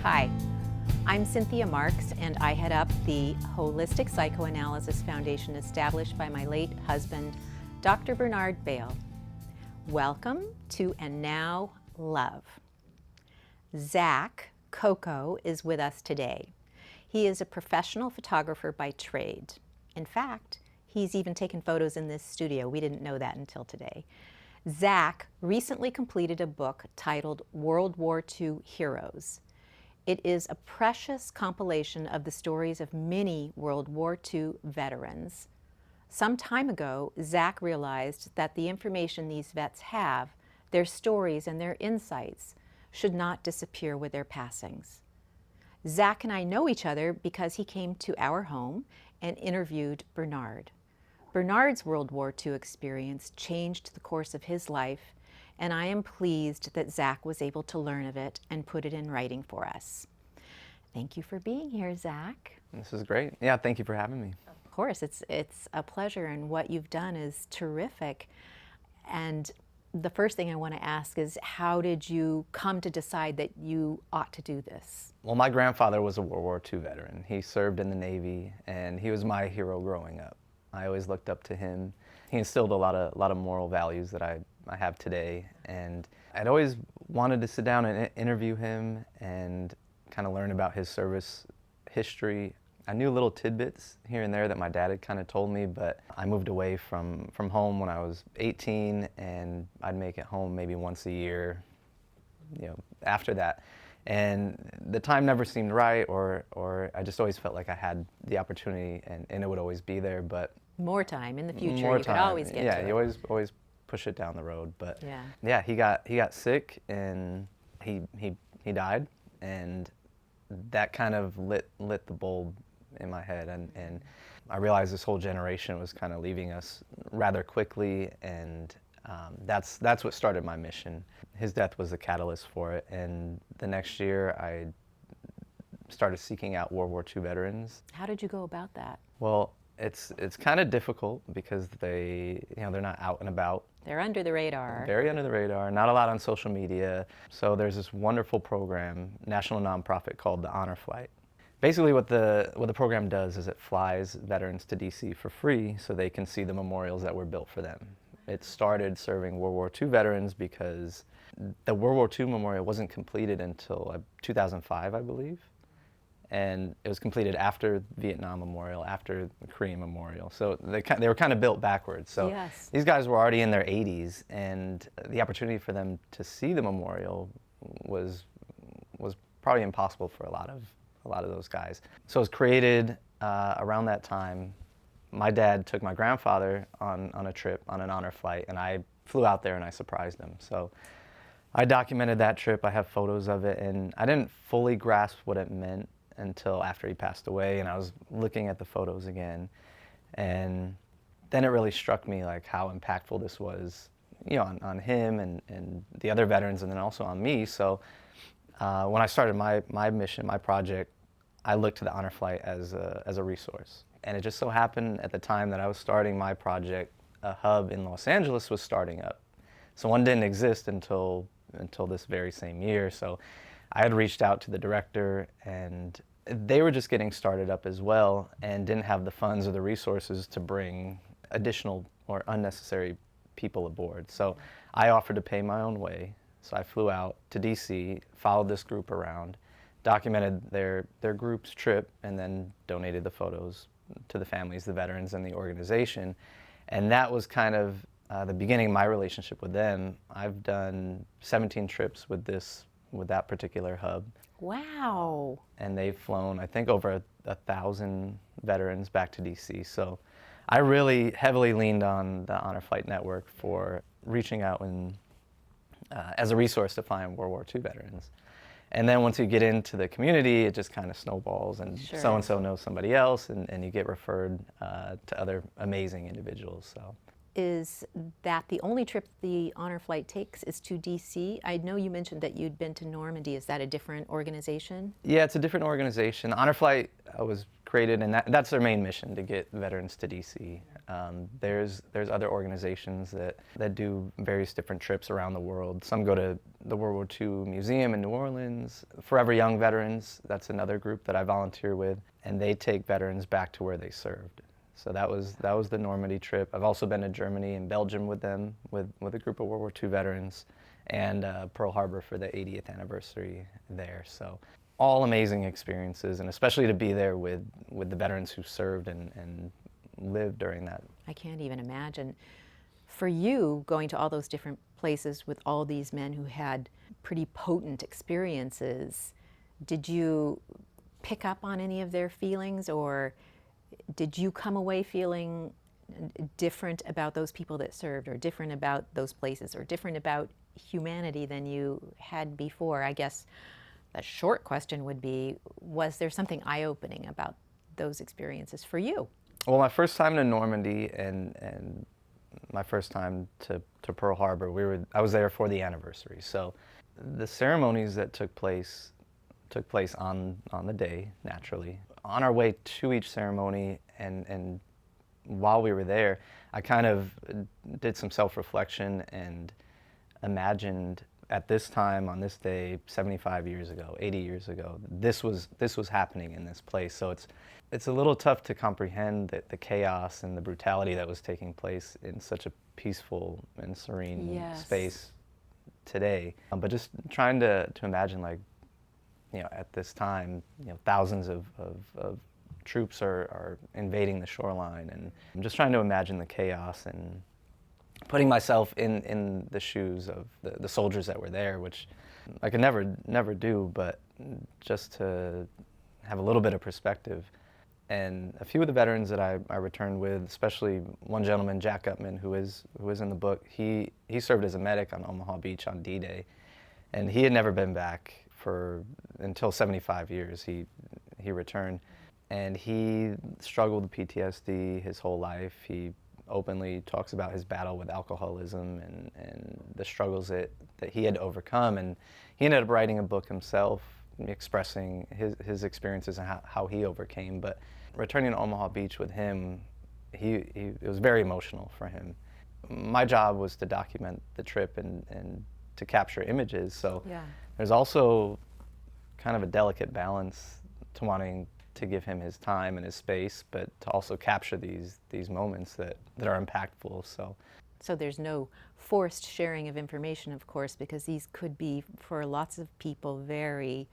Hi, I'm Cynthia Marks, and I head up the Holistic Psychoanalysis Foundation established by my late husband, Dr. Bernard Bale. Welcome to And Now Love. Zach Coco is with us today. He is a professional photographer by trade. In fact, he's even taken photos in this studio. We didn't know that until today. Zach recently completed a book titled World War II Heroes. It is a precious compilation of the stories of many World War II veterans. Some time ago, Zach realized that the information these vets have, their stories and their insights, should not disappear with their passings. Zach and I know each other because he came to our home and interviewed Bernard. Bernard's World War II experience changed the course of his life, and I am pleased that Zach was able to learn of it and put it in writing for us. Thank you for being here, Zach. This is great. Yeah, thank you for having me. Of course, it's a pleasure, and what you've done is terrific. And the first thing I want to ask is, how did you come to decide that you ought to do this? Well, my grandfather was a World War II veteran. He served in the Navy, and he was my hero growing up. I always looked up to him. He instilled a lot of moral values that I have today, and I'd always wanted to sit down and interview him and kind of learn about his service history. I knew little tidbits here and there that my dad had kind of told me, but I moved away from home when I was 18, and I'd make it home maybe once a year, after that. And the time never seemed right, or I just always felt like I had the opportunity and it would always be there, but more time in the future, more you time. could always get to Yeah, it. you always push it down the road, but yeah, he got sick and he died, and that kind of lit the bulb in my head, and I realized this whole generation was kind of leaving us rather quickly, and that's what started my mission. His death was the catalyst for it, and the next year I started seeking out World War II veterans. How did you go about that? Well, it's kind of difficult because they're not out and about. They're under the radar. Very under the radar, not a lot on social media. So there's this wonderful program, national nonprofit called the Honor Flight. Basically what the program does is it flies veterans to DC for free so they can see the memorials that were built for them. It started serving World War II veterans because the World War II memorial wasn't completed until 2005, I believe. And it was completed after Vietnam Memorial, after the Korean Memorial. So they were kind of built backwards. So yes. These guys were already in their 80s, and the opportunity for them to see the memorial was probably impossible for a lot of those guys. So it was created around that time. My dad took my grandfather on a trip, on an honor flight, and I flew out there and I surprised him. So I documented that trip. I have photos of it, and I didn't fully grasp what it meant until after he passed away, and I was looking at the photos again, and then it really struck me like how impactful this was, on him and the other veterans, and then also on me. So when I started my mission, my project, I looked to the Honor Flight as a resource, and it just so happened at the time that I was starting my project, a hub in Los Angeles was starting up. So one didn't exist until this very same year. So I had reached out to the director, and they were just getting started up as well and didn't have the funds or the resources to bring additional or unnecessary people aboard. So I offered to pay my own way. So I flew out to DC, followed this group around, documented their group's trip, and then donated the photos to the families, the veterans, and the organization. And that was kind of the beginning of my relationship with them. I've done 17 trips with that particular hub. Wow. And they've flown, I think, over 1,000 veterans back to DC. So I really heavily leaned on the Honor Flight Network for reaching out as a resource to find World War II veterans. And then once you get into the community, it just kind of snowballs, and Sure. so-and-so knows somebody else, and you get referred to other amazing individuals. So. Is that the only trip the Honor Flight takes is to DC? I know you mentioned that you'd been to Normandy. Is that a different organization? Yeah, it's a different organization. Honor Flight was created, and that's their main mission, to get veterans to DC. There's other organizations that do various different trips around the world. Some go to the World War II Museum in New Orleans. Forever Young Veterans, that's another group that I volunteer with, and they take veterans back to where they served. So that was the Normandy trip. I've also been to Germany and Belgium with them, with a group of World War II veterans, and Pearl Harbor for the 80th anniversary there. So all amazing experiences, and especially to be there with the veterans who served and lived during that. I can't even imagine. For you, going to all those different places with all these men who had pretty potent experiences, did you pick up on any of their feelings, or did you come away feeling different about those people that served, or different about those places, or different about humanity than you had before? I guess the short question would be, was there something eye-opening about those experiences for you? Well, my first time to Normandy and my first time to Pearl Harbor, I was there for the anniversary. So the ceremonies that took place on the day, naturally. On our way to each ceremony and while we were there, I kind of did some self-reflection and imagined at this time, on this day, 75 years ago, 80 years ago, this was happening in this place. So it's a little tough to comprehend the chaos and the brutality that was taking place in such a peaceful and serene space today. But just trying to imagine, like, at this time, thousands of troops are invading the shoreline, and I'm just trying to imagine the chaos and putting myself in the shoes of the soldiers that were there, which I could never do, but just to have a little bit of perspective. And a few of the veterans that I returned with, especially one gentleman, Jack Gutman, who is in the book, he served as a medic on Omaha Beach on D-Day, and he had never been back until 75 years. He returned, and he struggled with PTSD his whole life. He openly talks about his battle with alcoholism and the struggles that he had to overcome, and he ended up writing a book himself, expressing his experiences and how he overcame. But returning to Omaha Beach with him, it was very emotional for him. My job was to document the trip and to capture images, so there's also kind of a delicate balance to wanting to give him his time and his space, but to also capture these moments that are impactful. So there's no forced sharing of information, of course, because these could be, for lots of people, very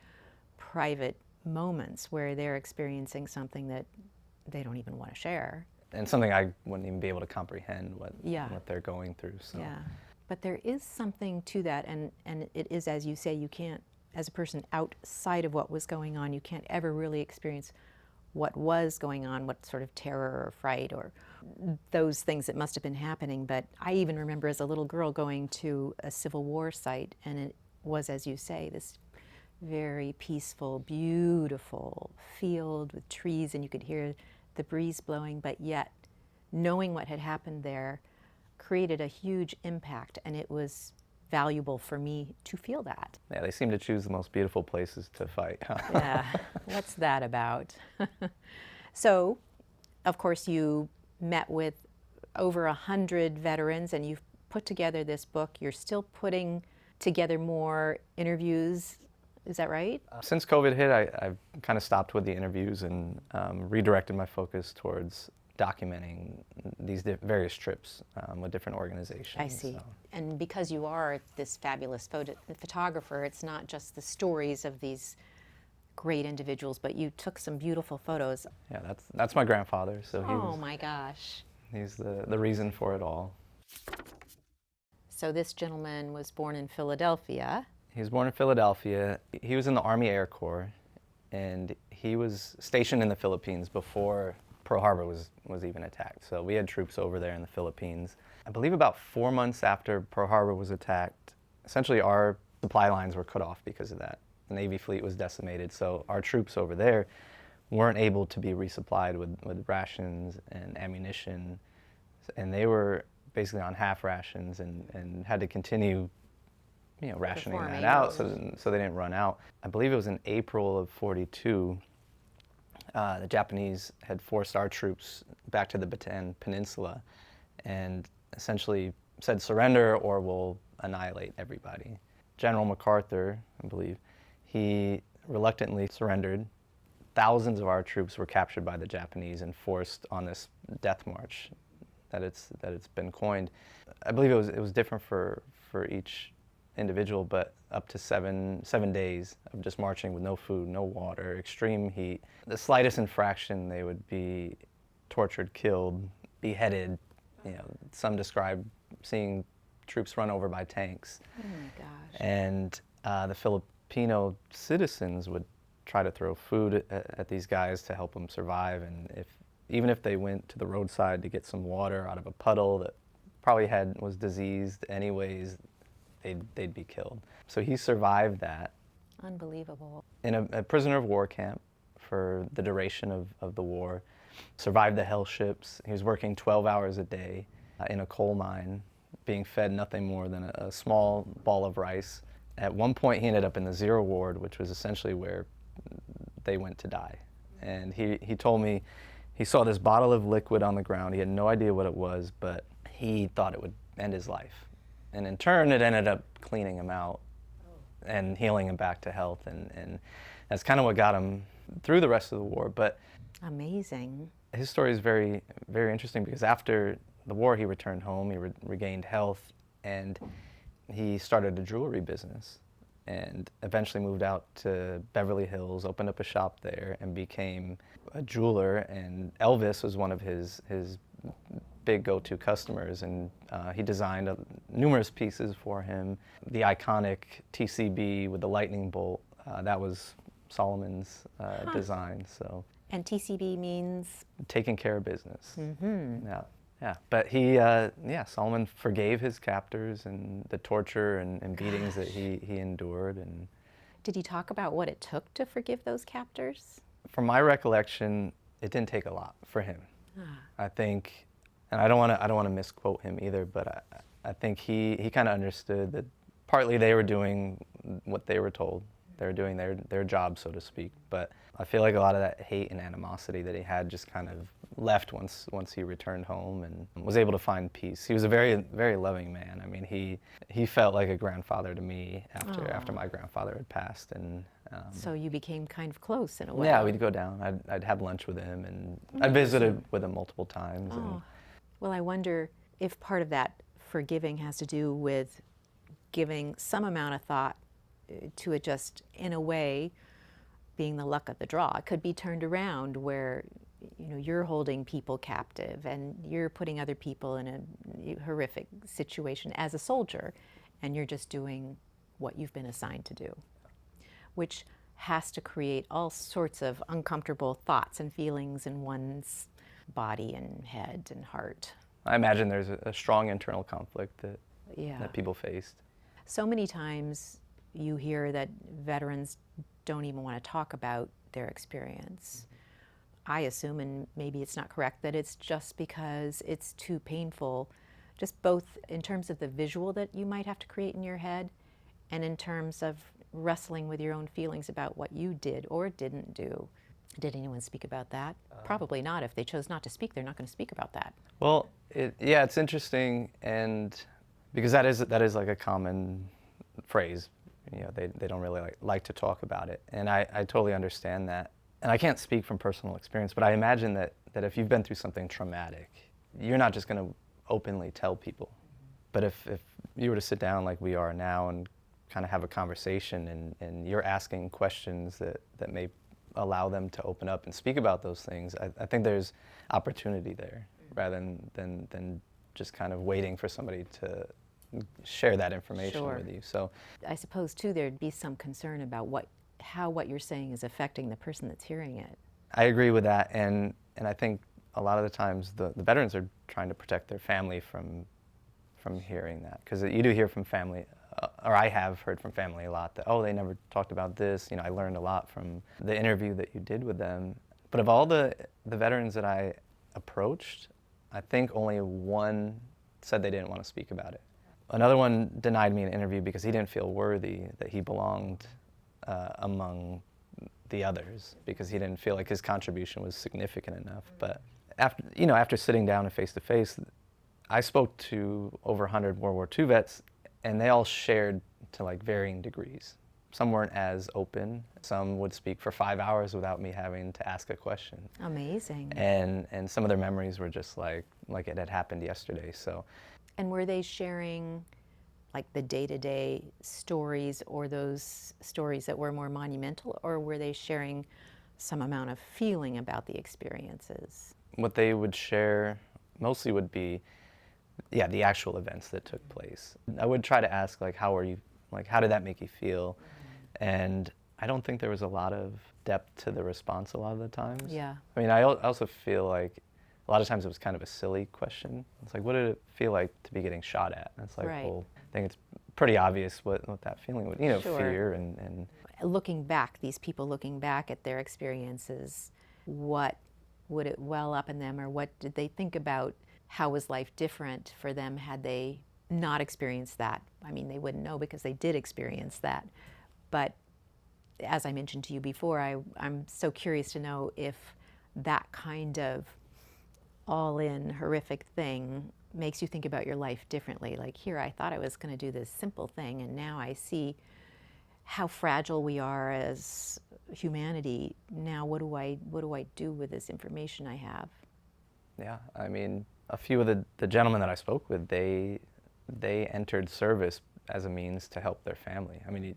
private moments where they're experiencing something that they don't even want to share. And something I wouldn't even be able to comprehend what they're going through. So. Yeah, but there is something to that, and it is, as you say, you can't, as a person outside of what was going on, you can't ever really experience what was going on, what sort of terror or fright or those things that must have been happening. But I even remember as a little girl going to a Civil War site, and it was, as you say, this very peaceful, beautiful field with trees, and you could hear the breeze blowing, but yet knowing what had happened there created a huge impact, and it was valuable for me to feel that. Yeah, they seem to choose the most beautiful places to fight. Yeah, what's that about? So, of course, you met with over 100 veterans, and you've put together this book. You're still putting together more interviews, is that right? Since COVID hit, I've kind of stopped with the interviews and redirected my focus towards documenting these various trips with different organizations. I see. So. And because you are this fabulous photographer, it's not just the stories of these great individuals, but you took some beautiful photos. Yeah, that's my grandfather. So my gosh. He's the reason for it all. So this gentleman was born in Philadelphia. He was born in Philadelphia. He was in the Army Air Corps, and he was stationed in the Philippines before Pearl Harbor was even attacked. So we had troops over there in the Philippines. I believe about 4 months after Pearl Harbor was attacked, essentially our supply lines were cut off because of that. The Navy fleet was decimated, so our troops over there weren't able to be resupplied with rations and ammunition, and they were basically on half rations and had to continue rationing that out so they didn't run out. I believe it was in April of '42, the Japanese had forced our troops back to the Bataan Peninsula and essentially said, surrender or we'll annihilate everybody. General MacArthur, I believe, he reluctantly surrendered. Thousands of our troops were captured by the Japanese and forced on this death march that it's been coined. I believe it was different for each individual, but up to seven days of just marching with no food, no water, extreme heat. The slightest infraction, they would be tortured, killed, beheaded. You know, some describe seeing troops run over by tanks. Oh my gosh. And the Filipino citizens would try to throw food at these guys to help them survive, and even if they went to the roadside to get some water out of a puddle that probably was diseased anyways, they'd be killed. So he survived that. Unbelievable. In a prisoner of war camp for the duration of the war, survived the hell ships. He was working 12 hours a day in a coal mine, being fed nothing more than a small ball of rice. At one point, he ended up in the zero ward, which was essentially where they went to die. And he told me he saw this bottle of liquid on the ground. He had no idea what it was, but he thought it would end his life. And in turn, it ended up cleaning him out and healing him back to health. And that's kind of what got him through the rest of the war. But amazing. His story is very, very interesting because after the war, he returned home, he regained health, and he started a jewelry business and eventually moved out to Beverly Hills, opened up a shop there, and became a jeweler. And Elvis was one of his big go-to customers, and he designed numerous pieces for him. The iconic TCB with the lightning bolt, that was Solomon's design. So. And TCB means? Taking care of business. Mm-hmm. Yeah. But Solomon forgave his captors and the torture and beatings that he endured. And did he talk about what it took to forgive those captors? From my recollection, it didn't take a lot for him. I think, and I don't want to misquote him either, but I think he kind of understood that partly they were doing what they were told. They were doing their job, so to speak. But I feel like a lot of that hate and animosity that he had just kind of left once he returned home and was able to find peace. He was a very, very loving man. I mean, he felt like a grandfather to me after my grandfather had passed. And so you became kind of close in a way. Yeah, we'd go down. I'd have lunch with him, and I visited with him multiple times. And well, I wonder if part of that forgiving has to do with giving some amount of thought to it, just in a way being the luck of the draw. It could be turned around where you're holding people captive and you're putting other people in a horrific situation as a soldier, and you're just doing what you've been assigned to do, which has to create all sorts of uncomfortable thoughts and feelings in one's body and head and heart. I imagine there's a strong internal conflict that people faced. So many times you hear that veterans don't even want to talk about their experience. I assume, and maybe it's not correct, that it's just because it's too painful, just both in terms of the visual that you might have to create in your head and in terms of wrestling with your own feelings about what you did or didn't do. Did anyone speak about that? Probably not. If they chose not to speak, they're not going to speak about that. Well, it's interesting, and because that is like a common phrase. They don't really like to talk about it, and I totally understand that. And I can't speak from personal experience, but I imagine that if you've been through something traumatic, you're not just going to openly tell people. But if you were to sit down like we are now and kind of have a conversation, and you're asking questions that may allow them to open up and speak about those things, I think there's opportunity there, rather than just kind of waiting for somebody to share that information with you. So I suppose too there'd be some concern about how what you're saying is affecting the person that's hearing it. I agree with that, and I think a lot of the times the veterans are trying to protect their family from hearing that, because you do hear from family, or I have heard from family a lot that, they never talked about this. I learned a lot from the interview that you did with them. But of all the veterans that I approached, I think only one said they didn't want to speak about it. Another one denied me an interview because he didn't feel worthy, that he belonged among the others, because he didn't feel like his contribution was significant enough. But after sitting down and face to face, I spoke to over 100 World War II vets, and they all shared to like varying degrees. Some weren't as open. Some would speak for 5 hours without me having to ask a question. Amazing. And some of their memories were just like it had happened yesterday. So. And were they sharing like the day-to-day stories, or those stories that were more monumental, or were they sharing some amount of feeling about the experiences? What they would share mostly would be, yeah, the actual events that took place. I would try to ask, like, how did that make you feel? And I don't think there was a lot of depth to the response a lot of the times. Yeah. I mean, I also feel like a lot of times it was kind of a silly question. It's like, what did it feel like to be getting shot at? And it's like, right. Well, I think it's pretty obvious what that feeling would, Sure. fear and. Looking back, these people looking back at their experiences, what would it well up in them, or what did they think about? How was life different for them had they not experienced that? I mean, they wouldn't know because they did experience that. But as I mentioned to you before, I'm so curious to know if that kind of all-in horrific thing makes you think about your life differently. Like, here, I thought I was going to do this simple thing, and now I see how fragile we are as humanity. Now, what do I do with this information I have? Yeah, I mean, a few of the gentlemen that I spoke with, they entered service as a means to help their family. I mean,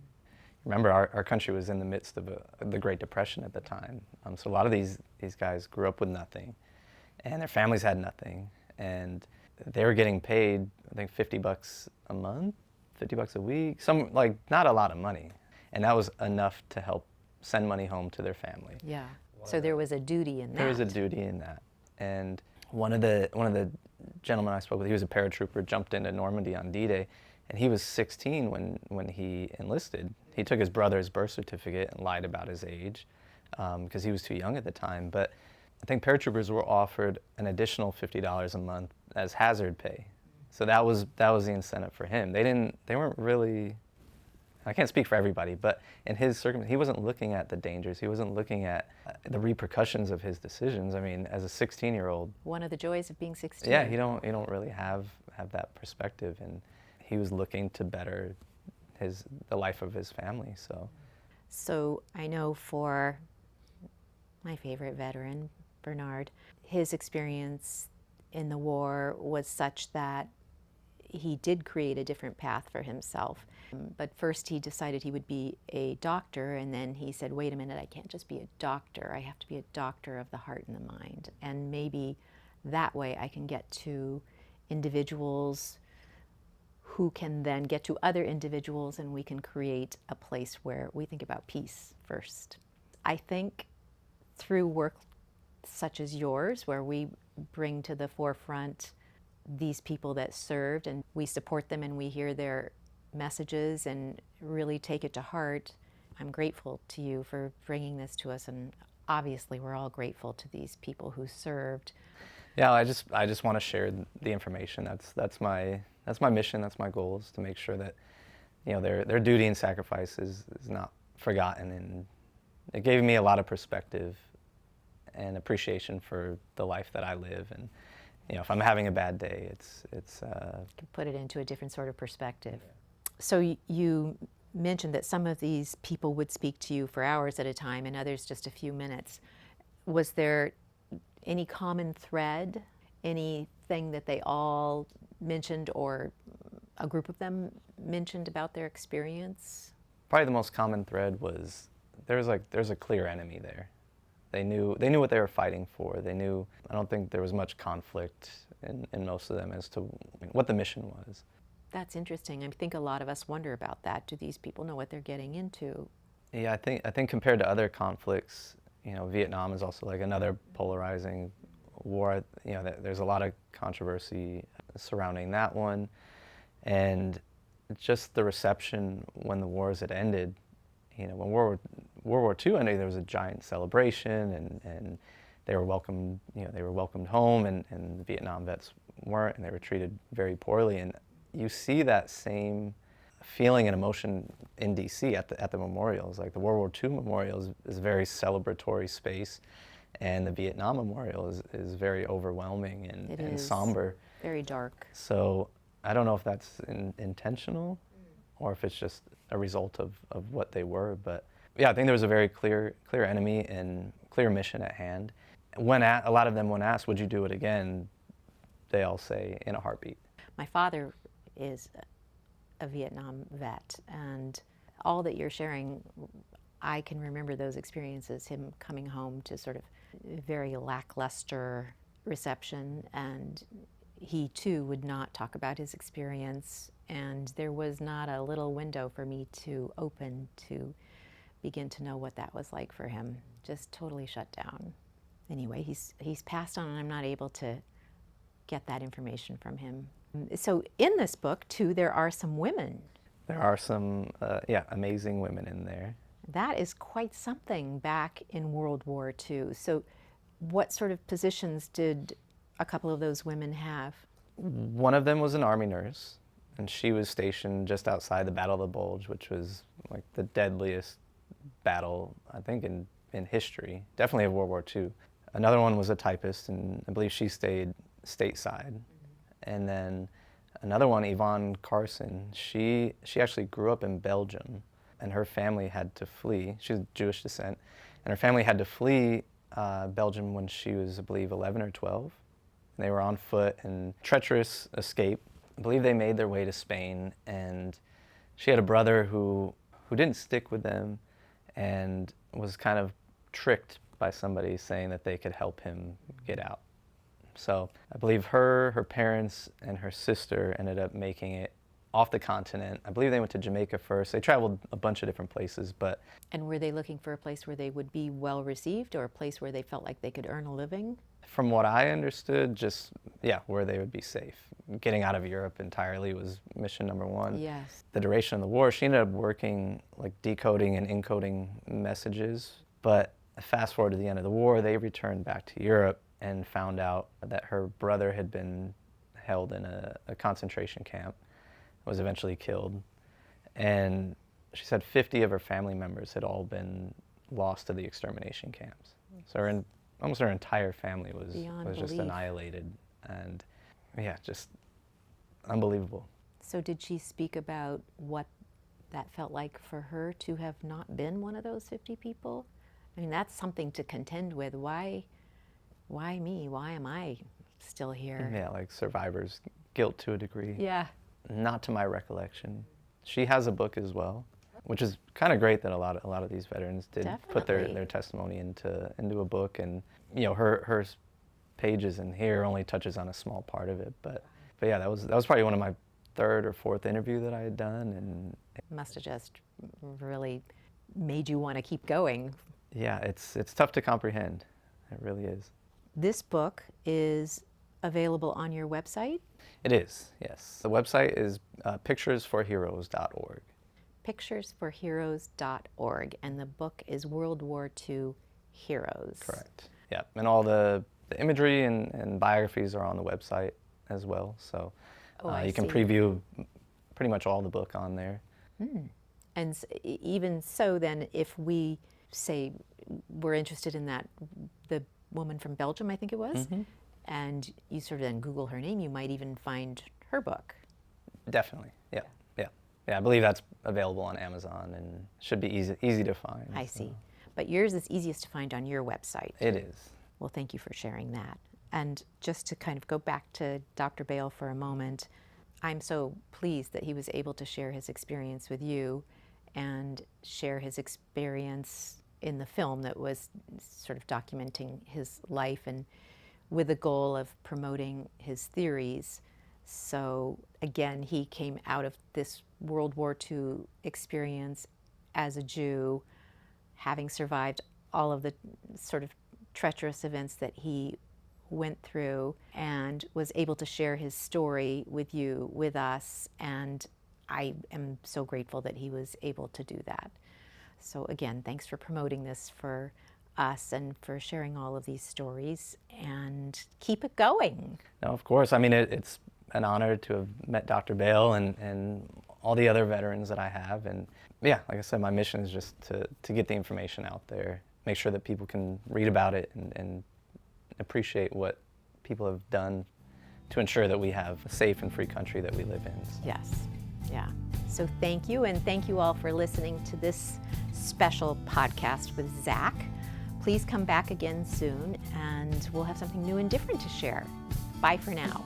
remember, our country was in the midst of the Great Depression at the time. So a lot of these guys grew up with nothing, and their families had nothing, and they were getting paid, I think, $50 a month, $50 a week, not a lot of money. And that was enough to help send money home to their family. Yeah. So there was a duty in that. There was a duty in that. And one of the gentlemen I spoke with, he was a paratrooper, jumped into Normandy on D-Day, and he was 16 when he enlisted. He took his brother's birth certificate and lied about his age because he was too young at the time. But I think paratroopers were offered an additional $50 a month as hazard pay. So that was the incentive for him. They weren't really, I can't speak for everybody, but in his circumstance, he wasn't looking at the dangers. He wasn't looking at the repercussions of his decisions. I mean, as a 16-year-old. One of the joys of being 16. Yeah, you don't really have that perspective, and he was looking to better the life of his family. So I know for my favorite veteran, Bernard, his experience in the war was such that he did create a different path for himself. But first he decided he would be a doctor, and then he said, wait a minute, I can't just be a doctor. I have to be a doctor of the heart and the mind. And maybe that way I can get to individuals who can then get to other individuals, and we can create a place where we think about peace first. I think through work such as yours, where we bring to the forefront these people that served, and we support them and we hear their messages and really take it to heart, I'm grateful to you for bringing this to us, and obviously we're all grateful to these people who served. Yeah, I just want to share the information. That's my mission. That's my goal, is to make sure that their duty and sacrifice is not forgotten. And it gave me a lot of perspective and appreciation for the life that I live. And if I'm having a bad day, it's to put it into a different sort of perspective. Yeah. So you mentioned that some of these people would speak to you for hours at a time, and others just a few minutes. Was there any common thread, anything that they all mentioned, or a group of them mentioned about their experience? Probably the most common thread was there's a clear enemy there. They knew what they were fighting for. They knew. I don't think there was much conflict in most of them as to what the mission was. That's interesting. I think a lot of us wonder about that. Do these people know what they're getting into? Yeah, I think compared to other conflicts, Vietnam is also like another polarizing war. There's a lot of controversy surrounding that one, and just the reception when the wars had ended. When World War II ended, there was a giant celebration, and they were welcomed. They were welcomed home, and the Vietnam vets weren't, and they were treated very poorly. And you see that same feeling and emotion in D.C. at the memorials. Like the World War II memorial is a very celebratory space, and the Vietnam memorial is very overwhelming and somber. Very dark. So I don't know if that's intentional or if it's just a result of what they were. But yeah, I think there was a very clear enemy and clear mission at hand. When a lot of them, when asked, would you do it again, they all say, in a heartbeat. My father is a Vietnam vet, and all that you're sharing, I can remember those experiences, him coming home to sort of very lackluster reception, and he too would not talk about his experience, and there was not a little window for me to open to begin to know what that was like for him. Just totally shut down. Anyway, he's passed on, and I'm not able to get that information from him. So in this book too, there are some women. There are some, amazing women in there. That is quite something back in World War II. So what sort of positions did a couple of those women have? One of them was an Army nurse, and she was stationed just outside the Battle of the Bulge, which was like the deadliest battle, I think, in history, definitely of World War II. Another one was a typist, and I believe she stayed stateside. And then another one, Yvonne Carson, she actually grew up in Belgium, and her family had to flee. She's Jewish descent, and her family had to flee Belgium when she was, I believe, 11 or 12. And they were on foot, and treacherous escape. I believe they made their way to Spain, and she had a brother who didn't stick with them and was kind of tricked by somebody saying that they could help him get out. So I believe her parents, and her sister ended up making it off the continent. I believe they went to Jamaica first. They traveled a bunch of different places, but... And were they looking for a place where they would be well received, or a place where they felt like they could earn a living? From what I understood, just, where they would be safe. Getting out of Europe entirely was mission number one. Yes. The duration of the war, she ended up working, like, decoding and encoding messages, but fast forward to the end of the war, they returned back to Europe and found out that her brother had been held in a concentration camp, was eventually killed. And she said 50 of her family members had all been lost to the extermination camps. So almost her entire family was just annihilated. And just unbelievable. So did she speak about what that felt like for her to have not been one of those 50 people? I mean, that's something to contend with. Why me? Why am I still here? Yeah, like survivor's guilt to a degree. Yeah. Not to my recollection. She has a book as well, which is kind of great that a lot of these veterans did put their testimony into a book, and her pages in here only touches on a small part of it, but yeah, that was probably one of my third or fourth interview that I had done, and it must have just really made you want to keep going. Yeah, it's tough to comprehend. It really is. This book is available on your website? It is, yes. The website is picturesforheroes.org. Picturesforheroes.org, and the book is World War II Heroes. Correct. Yeah, and all the imagery and biographies are on the website as well, so you can preview pretty much all the book on there. Mm. And even so, then, if we say we're interested in the woman from Belgium, I think it was, and you sort of then Google her name, you might even find her book. Definitely, yeah. I believe that's available on Amazon and should be easy to find. I see. But yours is easiest to find on your website. It is. Well, thank you for sharing that. And just to kind of go back to Dr. Bale for a moment, I'm so pleased that he was able to share his experience with you and share his experience in the film that was sort of documenting his life and with the goal of promoting his theories. So again, he came out of this World War II experience as a Jew, having survived all of the sort of treacherous events that he went through, and was able to share his story with you, with us, and I am so grateful that he was able to do that. So again, thanks for promoting this for us and for sharing all of these stories, and keep it going. No, of course. I mean, it's an honor to have met Dr. Bale and all the other veterans that I have. And yeah, like I said, my mission is just to get the information out there, make sure that people can read about it and appreciate what people have done to ensure that we have a safe and free country that we live in. So. Yes, yeah. So thank you, and thank you all for listening to this special podcast with Zach. Please come back again soon, and we'll have something new and different to share. Bye for now.